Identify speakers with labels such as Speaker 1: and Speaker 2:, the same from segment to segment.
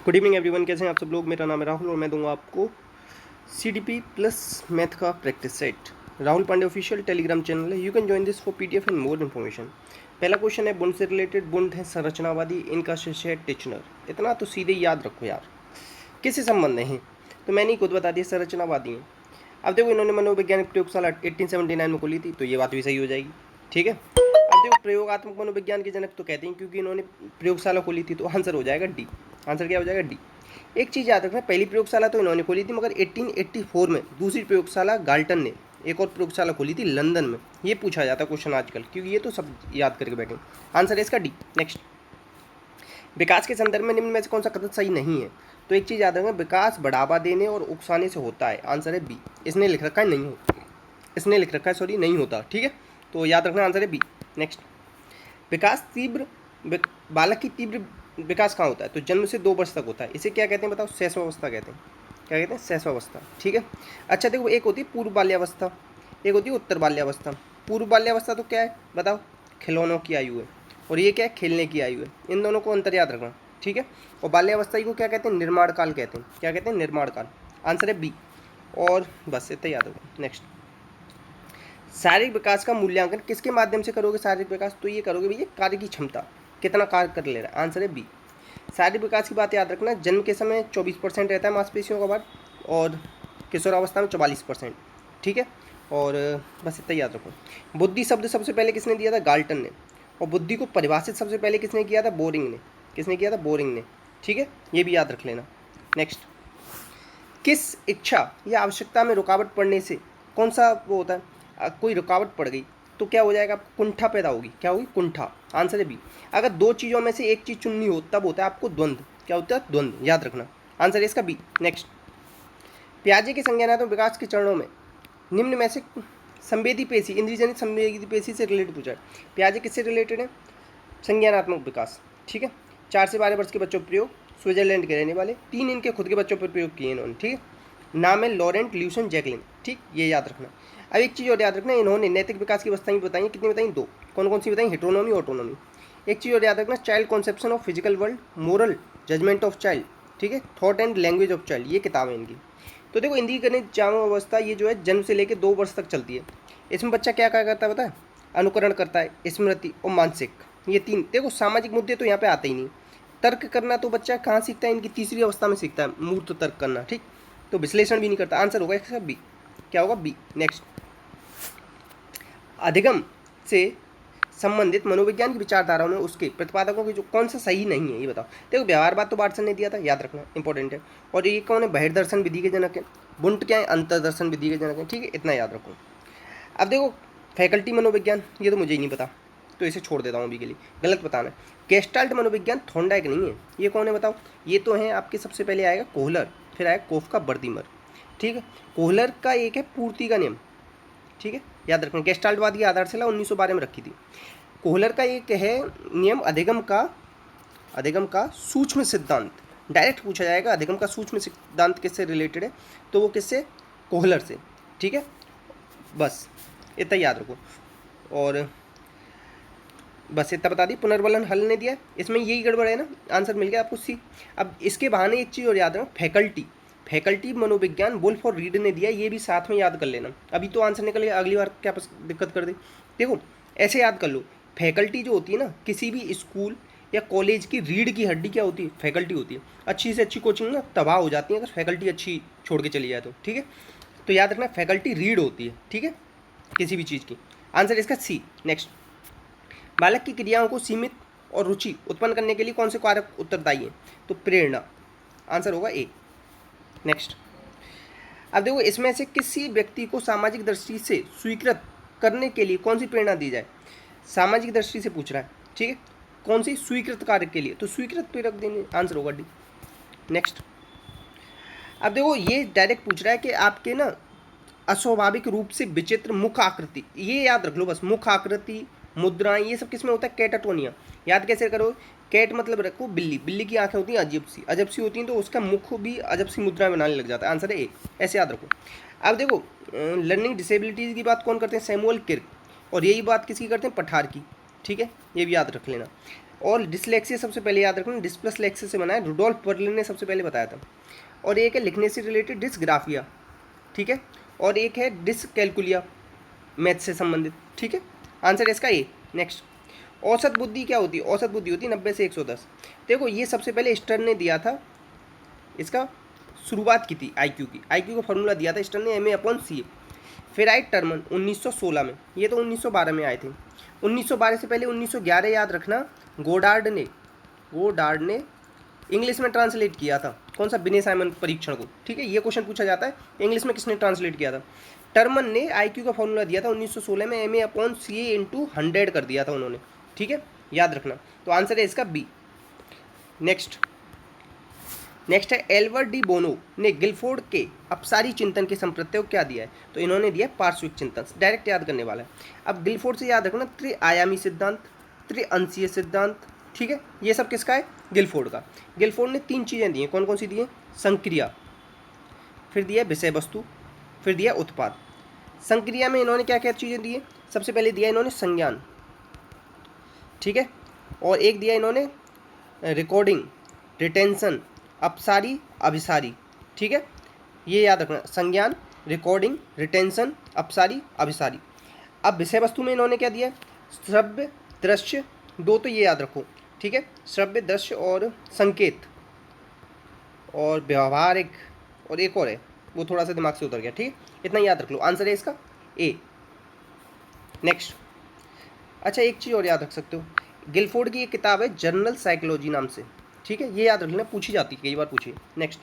Speaker 1: Good evening everyone, कैसे हैं आप सब लोग। मेरा नाम है राहुल और मैं दूंगा आपको CDP प्लस मैथ का practice set. Rahul Pandey official Telegram channel है। You can join this for PDF and more information. पहला क्वेश्चन है बुंड से रिलेटेड। बुंड है संरचनावादी, इनका शिष्य है टिचनर। इतना तो सीधे याद रखो यार, किससे संबंध है। तो मैंने ही खुद बता दिया, संरचनावादी हैं। अब देखो, इन्होंने मनोवैज्ञानिक प्रयोगशाला 1879 में खोली थी, तो ये बात भी सही हो जाएगी। ठीक है। अब देखो, प्रयोगात्मक मनोविज्ञान के जनक तो कहते हैं क्योंकि इन्होंने प्रयोगशाला खोली थी, तो आंसर हो जाएगा डी। आंसर क्या हो जाएगा? डी। एक चीज़ याद रखना, पहली प्रयोगशाला तो इन्होंने खोली थी, मगर 1884 में दूसरी प्रयोगशाला गाल्टन ने एक और प्रयोगशाला खोली थी लंदन में। ये पूछा जाता है क्वेश्चन आजकल, क्योंकि ये तो सब याद करके बैठे। आंसर है इसका डी। नेक्स्ट, विकास के संदर्भ में निम्न में से कौन सा कथन सही नहीं है? तो एक चीज़ याद रखना, विकास बढ़ावा देने और उकसाने से होता है। आंसर है बी। इसने लिख रखा है नहीं होता, इसने लिख रखा है सॉरी नहीं होता। ठीक है, तो याद रखना आंसर है बी। नेक्स्ट, विकास तीव्र बालक की तीव्र विकास कहाँ होता है? तो जन्म से 2 वर्ष तक होता है। इसे क्या कहते हैं बताओ? शैशवावस्था कहते हैं। क्या कहते हैं? शैशवावस्था। ठीक है। अच्छा देखो, एक होती है पूर्व बाल्यावस्था, एक होती है उत्तर बाल्यावस्था। पूर्व बाल्यावस्था तो क्या है बताओ? खिलौनों की आयु है। और ये क्या है? खेलने की आयु है। इन दोनों को अंतर याद रखना। ठीक है। और बाल्यावस्था को क्या कहते हैं? निर्माण काल कहते हैं। क्या कहते हैं? निर्माण काल। आंसर है बी। और बस इतना याद रखो। नेक्स्ट, शारीरिक विकास का मूल्यांकन किसके माध्यम से करोगे? शारीरिक विकास तो ये करोगे भैया, कार्य की क्षमता, कितना कार्य कर ले रहा है। आंसर है बी। शारीरिक विकास की बात याद रखना, जन्म के समय 24% रहता है मांसपेशियों का भार, और किशोरावस्था में 44%। ठीक है। और बस इतना याद रखो। बुद्धि शब्द सबसे पहले किसने दिया था? गाल्टन ने। और बुद्धि को परिभाषित सबसे पहले किसने किया था? बोरिंग ने। किसने किया था? बोरिंग ने। ठीक है, ये भी याद रख लेना। नेक्स्ट, किस इच्छा या आवश्यकता में रुकावट पड़ने से कौन सा वो होता है? कोई रुकावट पड़ गई तो क्या हो जाएगा? आपको कुंठा पैदा होगी। क्या होगी? कुंठा। आंसर है बी। अगर 2 चीज़ों में से एक चीज़ चुननी हो तब होता है आपको द्वंद्व। क्या होता है? द्वंद्व। याद रखना। आंसर है इसका बी। नेक्स्ट, पियाजे के संज्ञानात्मक विकास के चरणों में निम्न में से संवेदी पेशी, इंद्रियजनित संवेदी पेशी से रिलेटेड पूछा है। पियाजे किससे रिलेटेड है? संज्ञानात्मक विकास। ठीक है। 4 से 12 वर्ष के बच्चों पर प्रयोग, स्विट्जरलैंड के रहने वाले, 3 इनके खुद के बच्चों पर प्रयोग किए इन्होंने। ठीक है। नाम है लॉरेंट ल्यूसन जैकलिन। ठीक, ये याद रखना। अब एक चीज़ और याद रखना, इन्होंने नैतिक विकास की अवस्थाएं बताई। कितनी बताई? 2। कौन कौन सी बताई? Heteronomy, autonomy. एक चीज़ और याद रखना, child conception of physical world, moral judgment of child. ठीक है। Thought and language of child, ये किताब है इनकी। तो देखो, इंद्रिय गणित जाम अवस्था ये जो है जन्म से लेकर 2 वर्ष तक चलती है। इसमें बच्चा क्या क्या करता है पता है? अनुकरण करता है, स्मृति और मानसिक, ये 3। देखो, सामाजिक मुद्दे तो यहाँ पे आते ही नहीं। तर्क करना तो बच्चा कहाँ सीखता है? इनकी तीसरी अवस्था में सीखता है, मूर्त तर्क करना। ठीक, तो विश्लेषण भी नहीं करता। आंसर होगा इसका बी। क्या होगा? बी। नेक्स्ट, अधिगम से संबंधित मनोविज्ञान की विचारधाराओं में उसके प्रतिपादकों की जो कौन सा सही नहीं है, ये बताओ। देखो, व्यवहारवाद तो बार्सन ने दिया था, याद रखना, इंपॉर्टेंट है। और ये कौन है? बहिर्दर्शन विधि के जनक है। बुंट क्या है? अंतर्दर्शन विधि के जनक है। ठीक है, इतना याद रखो। अब देखो, फैकल्टी मनोविज्ञान, ये तो मुझे ही नहीं पता, तो इसे छोड़ देता हूँ अभी के लिए, गलत बताना। गेस्टाल्ट मनोविज्ञान थॉर्नडाइक नहीं है। ये कौन है बताओ? ये तो है आपके, सबसे पहले आएगा कोहलर, फिर आएगा कोफ का बर्दीमर। ठीक है। कोहलर का एक है पूर्ति का नियम। ठीक है, याद रखना। गेस्टाल्टवाद की आधारशिला 1912 में रखी थी। कोहलर का एक है नियम अधिगम का सूक्ष्म सिद्धांत। डायरेक्ट पूछा जाएगा अधिगम का सूक्ष्म सिद्धांत किससे रिलेटेड है, तो वो किससे? कोहलर से। ठीक है, बस इतना याद रखो। और बस इतना बता दी। पुनर्वलन हल ने दिया, इसमें यही गड़बड़ है ना, आंसर मिल गया आपको सी। अब इसके बहाने एक चीज़ और याद रखो, फैकल्टी मनोविज्ञान वुल्फ और रीड ने दिया, ये भी साथ में याद कर लेना। अभी तो आंसर निकल गया, अगली बार क्या दिक्कत कर दे। देखो, ऐसे याद कर लो, फैकल्टी जो होती है ना किसी भी स्कूल या कॉलेज की, रीढ़ की हड्डी क्या होती है? फैकल्टी होती है। अच्छी से अच्छी कोचिंग ना तबाह हो जाती है अगर फैकल्टी अच्छी छोड़ के चली जाए तो। ठीक है, तो याद रखना, फैकल्टी रीढ़ होती है। ठीक है, किसी भी चीज़ की। आंसर इसका सी। नेक्स्ट, बालक की क्रियाओं को सीमित और रुचि उत्पन्न करने के लिए कौन से कारक उत्तरदायी हैं? तो प्रेरणा। आंसर होगा ए। नेक्स्ट, अब देखो, इसमें से किसी व्यक्ति को सामाजिक दृष्टि से स्वीकृत करने के लिए कौन सी प्रेरणा दी जाए? सामाजिक दृष्टि से पूछ रहा है। ठीक है, कौन सी? स्वीकृत कार्य के लिए, तो स्वीकृत पे रख देंगे। आंसर होगा डी। नेक्स्ट, अब देखो, ये डायरेक्ट पूछ रहा है कि आपके ना अस्वाभाविक रूप से विचित्र मुख आकृति, ये याद रख लो बस। मुख आकृति, मुद्राएं, ये सब किस में होता है? कैटाटोनिया। याद कैसे करो? कैट मतलब रखो बिल्ली, बिल्ली की आंखें होती हैं अजब सी होती हैं, तो उसका मुख भी अजब सी मुद्रा बनाने लग जाता है। आंसर है ए। ऐसे याद रखो। अब देखो, लर्निंग डिसेबिलिटीज़ की बात कौन करते हैं? Samuel Kirk. और यही बात किसकी करते हैं? पठार की। ठीक है, ये भी याद रख लेना। और डिसलेक्सिया सबसे पहले याद रखना डिस्प्लेक्सिया से बना है, रुडोल्फ बर्लिन ने सबसे पहले बताया था। और एक है लिखने से रिलेटेड डिस्ग्राफिया, ठीक है, और एक है डिसकैलकुलिया, मैथ से संबंधित, ठीक है। आंसर इसका ए। नेक्स्ट, औसत बुद्धि क्या होती है? औसत बुद्धि होती है 90 से 110। देखो ये सबसे पहले स्टर्न ने दिया था, इसका शुरुआत की थी आईक्यू की, आईक्यू का फॉर्मूला दिया था स्टर्न ने, MA/CA। फिर आई टर्मन 1916 में, ये तो 1912 में आए थे। 1912 से पहले 1911 याद रखना, गोडार्ड ने इंग्लिश में ट्रांसलेट किया था। कौन सा? बिने साइमन परीक्षण को, ठीक है। ये क्वेश्चन पूछा जाता है, इंग्लिश में किसने ट्रांसलेट किया था? टर्मन ने आईक्यू का फॉर्मूला दिया था 1916 में, MA/CA इंटू 100 कर दिया था उन्होंने, ठीक है, याद रखना। तो आंसर है इसका बी। नेक्स्ट है एल्बर्ट डी बोनो ने गिलफोर्ड के अपसारी चिंतन के संप्रत्यय को क्या दिया है? तो इन्होंने दिया पार्श्विक चिंतन, डायरेक्ट याद करने वाला है। अब गिलफोर्ड से याद रखना त्रिआयामी सिद्धांत, त्रिअंशीय सिद्धांत, ठीक है, ये सब किसका है? गिलफोर्ड का। गिलफोर्ड ने 3 चीज़ें दी हैं, कौन कौन सी दी हैं? संक्रिया, फिर दिया विषय वस्तु, फिर दिया उत्पाद। संक्रिया में इन्होंने क्या क्या चीज़ें दी हैं? सबसे पहले दिया इन्होंने संज्ञान, ठीक है, और एक दिया इन्होंने रिकॉर्डिंग, रिटेंशन, अपसारी, अभिसारी, ठीक है, ये याद रखना, संज्ञान, रिकॉर्डिंग, रिटेंशन, अपसारी, अभिसारी। अब विषय वस्तु में इन्होंने क्या दिया? श्रव्य, दृश्य, 2 तो ये याद रखो, ठीक है, श्रव्य, दृश्य और संकेत और व्यवहारिक, और एक और है वो थोड़ा सा दिमाग से उतर गया, ठीक है, इतना याद रख लो। आंसर है इसका ए। नेक्स्ट, अच्छा एक चीज़ और याद रख सकते हो, गिलफोर्ड की एक किताब है जर्नल साइकोलॉजी नाम से, ठीक है, ये याद रख लेना, पूछी जाती है, कई बार पूछी। नेक्स्ट,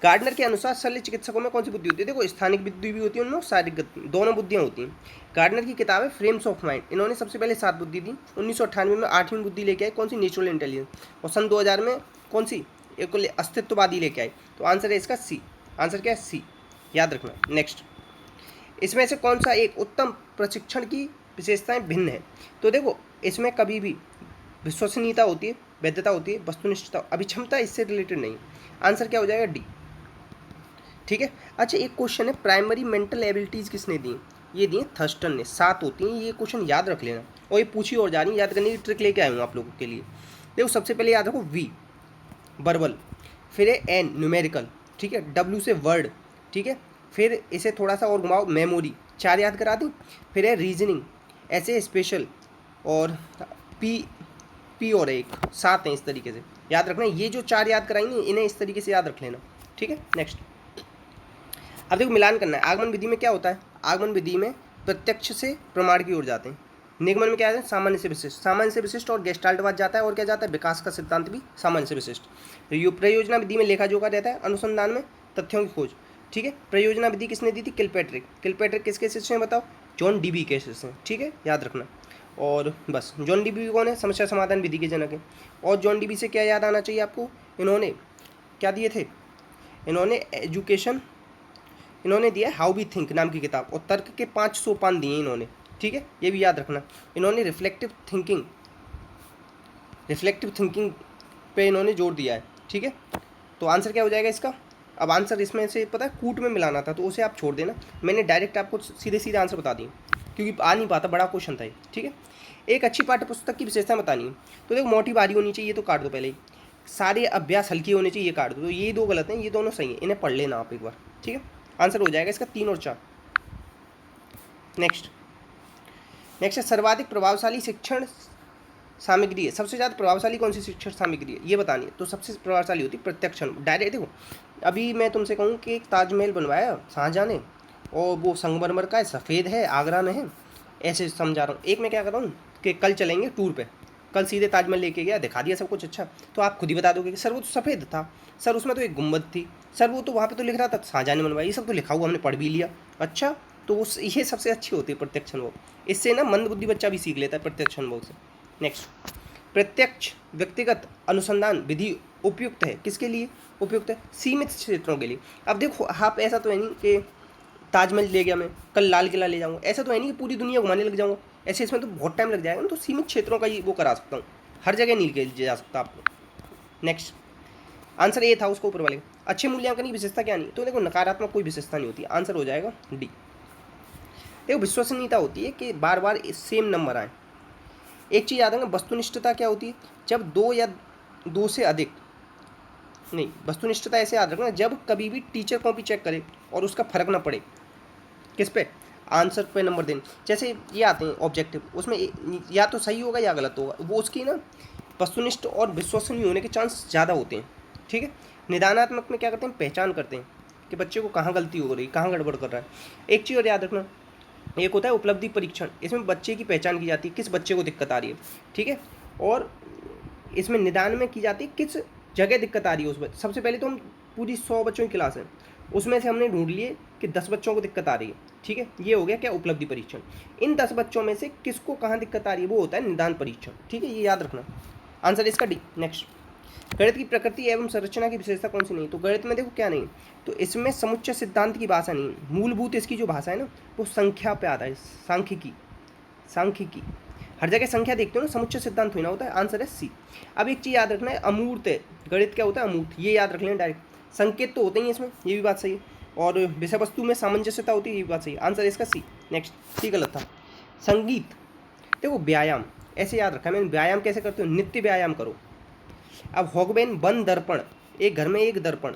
Speaker 1: गार्डनर के अनुसार शल्य चिकित्सकों में कौन सी बुद्धि होती है? देखो स्थानिक बुद्धि भी होती है उनमें, शारीरिक, दोनों बुद्धियाँ होती हैं। गार्डनर की किताब है फ्रेम्स ऑफ माइंड, इन्होंने सबसे पहले 7 बुद्धि दी, 1998 में 8वीं बुद्धि लेके आए, कौन सी? नेचुरल इंटेलिजेंस, और सन 2000 में कौन सी? एक अस्तित्ववादी लेके आए। तो आंसर है इसका सी। आंसर क्या है? सी, याद रखना। नेक्स्ट, इसमें से कौन सा एक उत्तम प्रशिक्षण की विशेषताएं भिन्न है? तो देखो इसमें कभी भी विश्वसनीयता होती है, वैधता होती है, वस्तुनिष्ठता, अभिक्षमता इससे रिलेटेड नहीं। आंसर क्या हो जाएगा? डी, ठीक है। अच्छा एक क्वेश्चन है, प्राइमरी मेंटल एबिलिटीज़ किसने दी? ये दी थर्स्टन ने, 7 होती हैं, ये क्वेश्चन याद रख लेना। और ये पूछी और जा रही, याद करने की ट्रिक लेके आया हूँ आप लोगों के लिए। देखो सबसे पहले याद रखो वी, वर्बल, फिर है एन, न्यूमेरिकल, ठीक है, डब्ल्यू से वर्ड, ठीक है, फिर इसे थोड़ा सा और घुमाओ, मेमोरी, 4 याद करा दी, फिर है रीजनिंग, ऐसे स्पेशल, और पी और एक, 7 हैं इस तरीके से याद रखना। ये जो 4 याद कराएंगे इन्हें इस तरीके से याद रख लेना, ठीक है। नेक्स्ट, अब देखो मिलान करना है। आगमन विधि में क्या होता है? आगमन विधि में प्रत्यक्ष से प्रमाण की ओर जाते हैं। निगमन में क्या है? सामान्य से विशिष्ट, सामान्य से विशिष्ट और गेस्टाल्टवाद जाता है, और क्या जाता है? विकास का सिद्धांत भी सामान्य से विशिष्ट। प्रयोजना विधि में लेखा जोखा रहता है, अनुसंधान में तथ्यों की खोज, ठीक है। प्रयोजना विधि किसने दी थी? किलपैट्रिक। किलपैट्रिक किसके शिष्य हैं बताओ? जॉन डीबी के शिष्य हैं, ठीक है, याद रखना। और बस, जॉन डीबी कौन है? समस्या समाधान विधि के जनक है। और जॉन डीबी से क्या याद आना चाहिए आपको? इन्होंने क्या दिए थे? इन्होंने एजुकेशन, इन्होंने दिया हाउ वी थिंक नाम की किताब, और तर्क के 5 सोपान दिए इन्होंने, ठीक है, ये भी याद रखना। इन्होंने रिफ्लेक्टिव थिंकिंग पे इन्होंने जोर दिया है, ठीक है। तो आंसर क्या हो जाएगा इसका? अब आंसर इसमें से पता है कूट में मिलाना था, तो उसे आप छोड़ देना, मैंने डायरेक्ट आपको सीधे सीधे आंसर बता दिए क्योंकि आ नहीं पाता, बड़ा क्वेश्चन था ये, ठीक है। एक अच्छी पाठ्य पुस्तक की विशेषता बतानी है, तो देखो मोटी भारी होनी चाहिए, ये तो काट दो पहले ही। सारे अभ्यास हल्के होने चाहिए, ये काट दो। तो ये 2 गलत हैं, ये दोनों सही हैं, इन्हें पढ़ लेना आप एक बार, ठीक है। आंसर हो जाएगा इसका 3 और 4। नेक्स्ट है सर्वाधिक प्रभावशाली शिक्षण सामग्री है। सबसे ज़्यादा प्रभावशाली कौन सी शिक्षण सामग्री है ये बतानी है। तो सबसे प्रभावशाली होती है प्रत्यक्ष अनुभव, डायरेक्ट। देखो अभी मैं तुमसे कहूँ कि एक ताजमहल बनवाया शाहजहाँ ने, और वो संगमरमर का है, सफ़ेद है, आगरा में है, ऐसे समझा रहा हूँ। एक मैं क्या कर रहा हूँ कि कल चलेंगे टूर पे, कल सीधे ताजमहल लेके गया, दिखा दिया सब कुछ, अच्छा तो आप खुद ही बता दोगे कि सर वो तो सफ़ेद था, सर उसमें तो एक गुम्बद थी, सर वो तो वहाँ पे तो लिख रहा था शाहजहाँ ने बनवाया, ये सब तो लिखा हुआ हमने पढ़ भी लिया। अच्छा तो ये सबसे अच्छी होती है प्रत्यक्ष अनुभव, इससे ना मंदबुद्धि बच्चा भी सीख लेता है प्रत्यक्ष अनुभव से। नेक्स्ट, प्रत्यक्ष व्यक्तिगत अनुसंधान विधि उपयुक्त है किसके लिए? उपयुक्त है सीमित क्षेत्रों के लिए। अब देखो आप ऐसा तो है नहीं कि ताजमहल ले गया मैं, कल लाल किला ले जाऊँगा, ऐसा तो है नहीं कि पूरी दुनिया घुमाने लग जाऊँगा, ऐसे इसमें तो बहुत टाइम लग जाएगा ना। तो सीमित क्षेत्रों का ही वो करा सकता हूँ, हर जगह नहीं ले जा सकता आपको। नेक्स्ट, आंसर ए था उसको ऊपर वाले। अच्छे मूल्यांकन की विशेषता क्या नहीं? तो देखो नकारात्मक कोई विशेषता नहीं होती, आंसर हो जाएगा डी। देखो विश्वसनीयता होती है कि बार बार सेम नंबर आए, एक चीज़ याद रखना, वस्तुनिष्ठता क्या होती है, जब दो या दो से अधिक, नहीं, वस्तुनिष्ठता ऐसे याद रखना जब कभी भी टीचर कॉपी चेक करे और उसका फर्क ना पड़े किस पे, आंसर पे नंबर देने। जैसे ये आते हैं ऑब्जेक्टिव, उसमें या तो सही होगा या गलत होगा, वो उसकी ना वस्तुनिष्ठ और विश्वसनीय होने के चांस ज़्यादा होते हैं। ठीक है। निदानात्मक में क्या करते हैं, पहचान करते हैं कि बच्चे को कहाँ गलती हो रही, कहाँ गड़बड़ कर रहा है। एक चीज़ और याद रखना, एक होता है उपलब्धि परीक्षण, इसमें बच्चे की पहचान की जाती है किस बच्चे को दिक्कत आ रही है। ठीक है। और इसमें निदान में की जाती है किस जगह दिक्कत आ रही है उस बच्चे। सबसे पहले तो हम पूरी 100 बच्चों की क्लास है, उसमें से हमने ढूंढ लिए कि 10 बच्चों को दिक्कत आ रही है। ठीक है, ये हो गया क्या, उपलब्धि परीक्षण। इन 10 बच्चों में से किसको कहाँ दिक्कत आ रही है वो होता है निदान परीक्षण। ठीक है, ये याद रखना। आंसर इसका डी। नेक्स्ट, गणित की प्रकृति एवं संरचना की विशेषता कौन सी नहीं। तो गणित में देखो क्या नहीं, तो इसमें समुच्चय सिद्धांत की भाषा नहीं है। मूलभूत इसकी जो भाषा है ना वो संख्या पे आता है, सांख्यिकी। सांख्यिकी हर जगह संख्या देखते हो ना, समुच्चय सिद्धांत हुई ना होता है। आंसर है सी। अब एक चीज़ याद रखना है, अमूर्त है गणित, क्या होता है अमूर्त, ये याद रख लें डायरेक्ट। संकेत तो होते ही इसमें, ये भी बात सही है, और विषय वस्तु में सामंजस्यता होती है, ये भी बात सही है। आंसर इसका सी। नेक्स्ट, सी गलत था। संगीत, देखो व्यायाम ऐसे याद रखा है मैंने, व्यायाम कैसे करते हो, नित्य व्यायाम करो। अब हॉगबेन वन दर्पण, एक घर में एक दर्पण,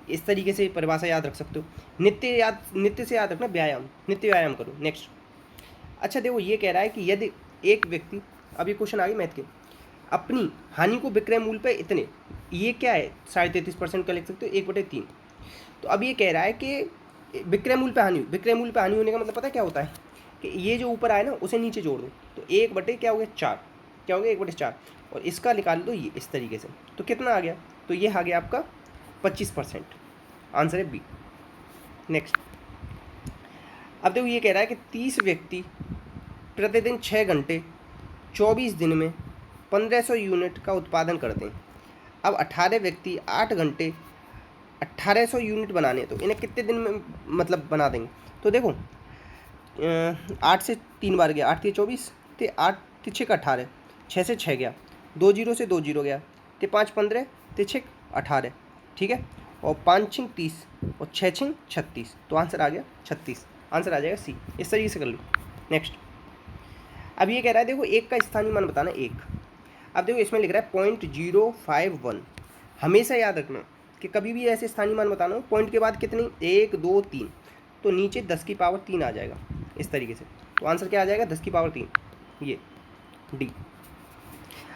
Speaker 1: इस तरीके से परिभाषा याद रख सकते हो। नित्य से याद रखना व्यायाम, नित्य व्यायाम करो। नेक्स्ट, अच्छा देखो ये कह रहा है कि यदि एक व्यक्ति, अब ये क्वेश्चन आ गई मैथ के, अपनी हानि को विक्रय मूल्य पे इतने, ये क्या है 33.5% का लिख सकते हो, 1/3। तो अब ये कह रहा है कि विक्रय मूल्य पे हानि, विक्रय मूल्य पे हानि होने का मतलब पता है क्या होता है, कि ये जो ऊपर आए ना उसे नीचे जोड़ दो, तो 1/, क्या हो गया 4, क्या हो गया 1/4, और इसका निकाल दो ये इस तरीके से, तो कितना आ गया, तो ये आ गया आपका 25%। आंसर है बी। नेक्स्ट, अब देखो ये कह रहा है कि 30 व्यक्ति प्रतिदिन 6 घंटे 24 दिन में 1500 यूनिट का उत्पादन करते हैं। अब 18 व्यक्ति 8 घंटे 1800 यूनिट बनाने हैं, तो इन्हें कितने दिन में मतलब बना देंगे। तो देखो 8 से 3 बार गया, 8 के 24, तो 8 के 6 का 18, 6 से 6 गया, 2 जीरो से 2 जीरो गया, तो 5 15, तो 6 18। ठीक है, और 5 छिंग 30 और 6 छिंग 36, तो आंसर आ गया 36। आंसर आ जाएगा सी। इस तरीके से कर लो। नेक्स्ट, अब ये कह रहा है देखो एक का स्थानीय मान बताना, एक। अब देखो इसमें लिख रहा है 0.051। हमेशा याद रखना कि कभी भी ऐसे स्थानीय मान बताना हो, पॉइंट के बाद कितनी, 1 2 3, तो नीचे 10 की पावर 3 आ जाएगा इस तरीके से। तो आंसर क्या आ जाएगा, 10 की पावर 3, ये डी।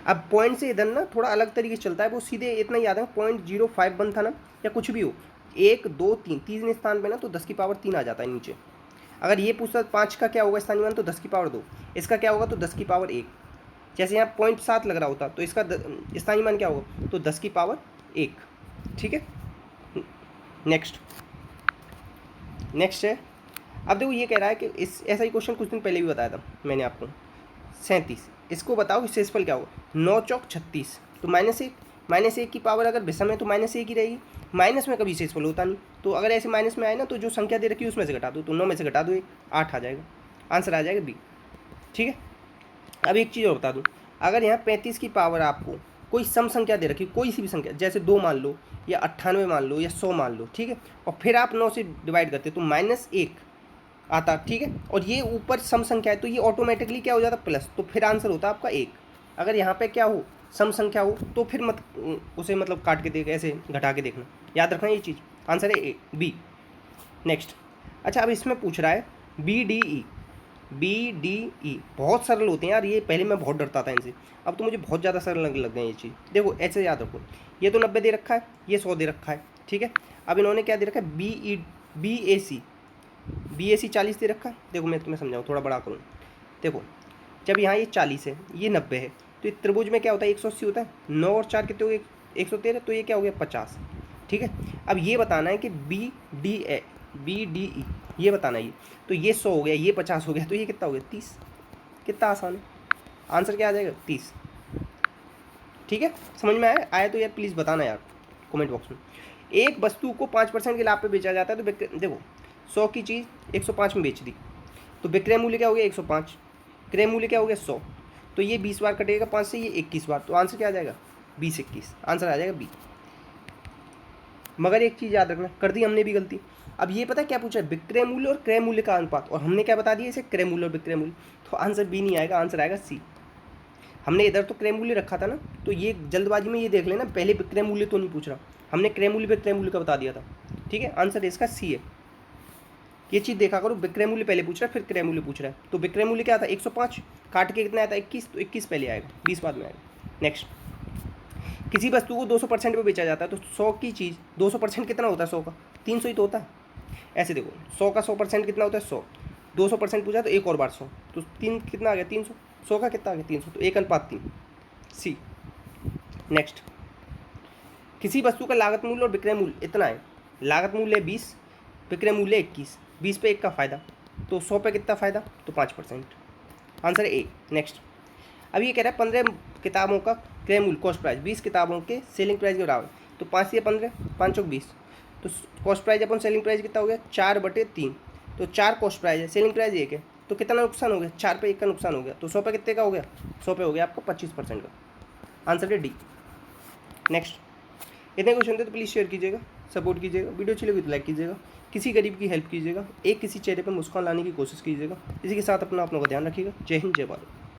Speaker 1: अब पॉइंट से इधर ना थोड़ा अलग तरीके से चलता है, वो सीधे इतना याद है 0.051 था ना, या कुछ भी हो, 1 2 3, तीसरे स्थान पे ना तो 10 की पावर 3 आ जाता है नीचे। अगर ये पूछता 5 का क्या होगा स्थानीय मान, तो 10 की पावर 2, इसका क्या होगा तो 10 की पावर 1। जैसे यहाँ 0.7 लग रहा होता तो इसका स्थानीय मान क्या होगा, तो 10 की पावर 1। ठीक है। नेक्स्ट है, अब देखो ये कह रहा है कि इस ऐसा ही क्वेश्चन कुछ दिन पहले भी बताया था मैंने आपको, 37, इसको बताओ कि शेषफल क्या होगा, 9 चौक 36, तो -1 की पावर अगर विषम है तो -1 ही रहेगी, माइनस में कभी शेषफल होता नहीं, तो अगर ऐसे माइनस में आए ना तो जो संख्या दे रखी है उसमें से घटा दो, तो 9 में से घटा दो 1, 8 आ जाएगा। आंसर आ जाएगा बी। ठीक है। अब एक चीज़ और बता दूँ, अगर यहाँ 35 की पावर आपको कोई सम संख्या दे रखी, कोई सी भी संख्या, जैसे 2 मान लो या 98 मान लो या 100 मान लो, ठीक है, और फिर आप 9 से डिवाइड करते तो -1 आता, ठीक है, और ये ऊपर सम संख्या है तो ये ऑटोमेटिकली क्या हो जाता प्लस, तो फिर आंसर होता आपका 1। अगर यहाँ पे क्या हो सम संख्या हो तो फिर मत उसे मतलब काट के देख, ऐसे घटा के देखना, याद रखना ये चीज़। आंसर है ए, बी। नेक्स्ट, अच्छा अब इसमें पूछ रहा है BDE बहुत सरल होते हैं यार, ये पहले मैं बहुत डरता था इनसे, अब तो मुझे बहुत ज़्यादा सरल लग गए ये चीज़। देखो ऐसे याद रखो, ये तो 90 दे रखा है, ये 100 दे रखा है, ठीक है। अब इन्होंने क्या दे रखा है, BAC 40 दे रखा है। देखो मैं तुम्हें समझाऊँ, थोड़ा बड़ा करूँ, देखो जब यहाँ ये 40 है, ये 90 है, तो त्रिभुज में क्या होता है 180 होता है, 9 और 4 कितने हो गए 113, तो ये क्या हो गया 50। ठीक है। अब ये बताना है कि BDE ये बताना है, ये तो ये 100 हो गया, ये 50 हो गया, तो ये कितना हो गया 30। कितना आसान है, आंसर क्या आ जाएगा 30। ठीक है, समझ में आया तो यार प्लीज़ बताना यार कमेंट बॉक्स में। एक वस्तु को 5% के लाभ पे बेचा जाता है, तो देखो 100 की चीज़ 105 में बेच दी, तो विक्रय मूल्य क्या हो गया 105, क्रय मूल्य क्या हो गया 100, तो ये 20 बार कटेगा 5 से, ये 21 बार, तो आंसर क्या आ जाएगा 20-21। आंसर आ जाएगा बी। मगर एक चीज़ याद रखना, कर दी हमने भी गलती। अब ये पता है क्या पूछा है, विक्रय मूल्य और क्रय मूल्य का अनुपात, और हमने क्या बता दिया इसे क्रय मूल्य और विक्रय मूल्य, तो आंसर बी नहीं आएगा, आंसर आएगा सी। हमने इधर तो क्रय मूल्य रखा था ना, तो ये जल्दबाजी में ये देख लेना, पहले विक्रय मूल्य तो नहीं पूछ रहा, हमने क्रय मूल्य विक्रय मूल्य का बता दिया था। ठीक है, आंसर इसका सी है। ये चीज़ देखा करो, विक्रय मूल्य पहले पूछ रहा है फिर क्रय मूल्य पूछ रहा है। तो विक्रय मूल्य क्या था 105, काट के कितना आया था 21, तो 21 पहले आएगा, 20 बाद में आएगा। नेक्स्ट, किसी वस्तु को 200% पे बेचा जाता है, तो 100 की चीज़ 200% कितना होता है 100 का, 300 ही तो होता है। ऐसे देखो 100 का 100% कितना होता है 100, 200% पूछा तो एक और बार 100, तो तीन कितना आ गया 300, 100 का कितना आ गया 300, तो 1:3। सी। नेक्स्ट, किसी वस्तु का लागत मूल्य और विक्रय मूल्य इतना है, लागत मूल्य है 20, विक्रय मूल्य 21, 20 पे 1 का फ़ायदा, तो 100 पे कितना फ़ायदा, तो 5%। आंसर है ए। नेक्स्ट, अब ये कह रहा है 15 किताबों का क्रय मूल्य कॉस्ट प्राइस 20 किताबों के सेलिंग प्राइस के बराबर, तो 5 या 15, 5 चौक 20, तो कॉस्ट प्राइस अपन सेलिंग प्राइस कितना हो गया 4/3, तो 4 कॉस्ट प्राइस है, सेलिंग प्राइस 1 है, तो कितना नुकसान हो गया 4 पे 1 का नुकसान हो गया, तो 100 पे कितने का हो गया, 100 पे हो गया आपका 25% का। आंसर है डी। नेक्स्ट, इतने क्वेश्चन थे तो प्लीज़ शेयर कीजिएगा, सपोर्ट कीजिएगा, वीडियो अच्छी लगी तो लाइक कीजिएगा, किसी गरीब की हेल्प कीजिएगा, एक किसी चेहरे पर मुस्कान लाने की कोशिश कीजिएगा। इसी के साथ अपना आप लोगों का ध्यान रखिएगा। जय हिंद, जय भारत।